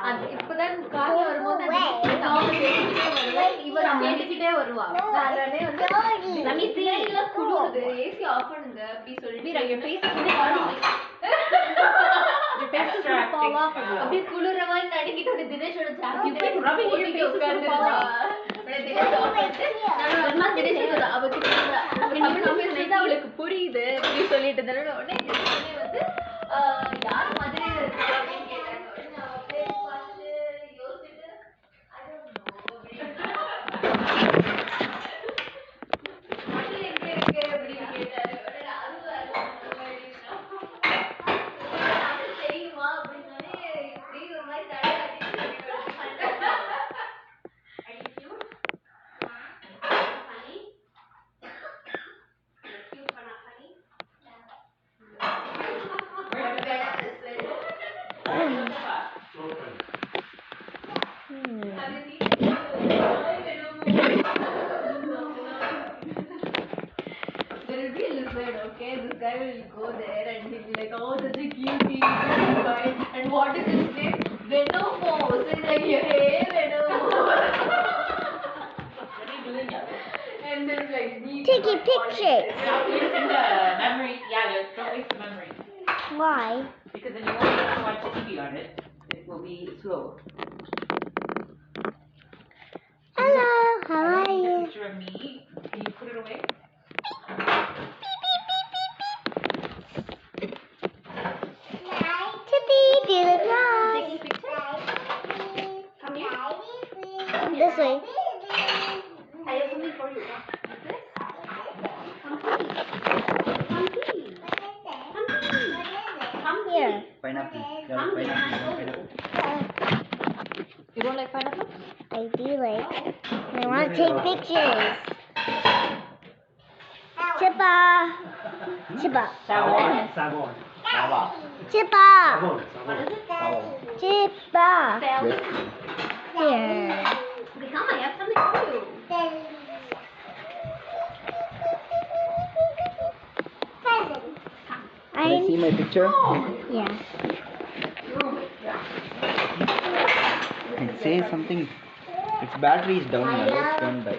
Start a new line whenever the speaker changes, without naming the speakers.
அது இப்பதான் காலைல வரும்போது இவன் கேட்டுக்கிட்டே வருவான். நானே வந்து நம்ம சீரியல்ல குளுருது, ஏசி ஆஃப் பண்ணுங்க அப்படி சொல்லி அப்படியே குளிர மாதிரி நடுங்கிட்டு தினேஷோட அவளுக்கு புரியுது அப்படின்னு சொல்லிட்டு தானே உடனே வந்து யார் மதுரையில இருக்கா அப்படின்னு கேட்டாங்க. உடனே அவ பேர் பார்த்து யோசிச்சுட்டு மதுரை எங்க இருக்கு அப்படின்னு கேட்டாரு. உடனே அது தெரியுமா அப்படின்னாலே இப்படி ஒரு மாதிரி okay, this guy will go there and he'll be like, oh, such a cutie, and what is his name? Venomous. It's like, hey, Venomous.
What are you doing now?
And then like,
taking pictures.
Stop using the memory. Yeah, don't waste the memory.
Why?
Because then you won't be able to watch TV on it. It will be slow.
Hello, how are
I need a
you?
picture of me. Can you put it away?
Tippy, do the cross.
taking pictures. Come here.
This way.
I have something for you. Come
Here.
Pineapple.
Come here.
Pineapple.
You don't like pineapple?
I do like. I want to take pictures. Chippa. Chippa.
Savon.
Savon. Savon.
Chippa.
Savon. Savon.
Chippa.
Salad.
Here.
Okay, come on, I have something for you.
Can I see my picture?
Yeah.
It says something. Its battery is down. Now. Don't die.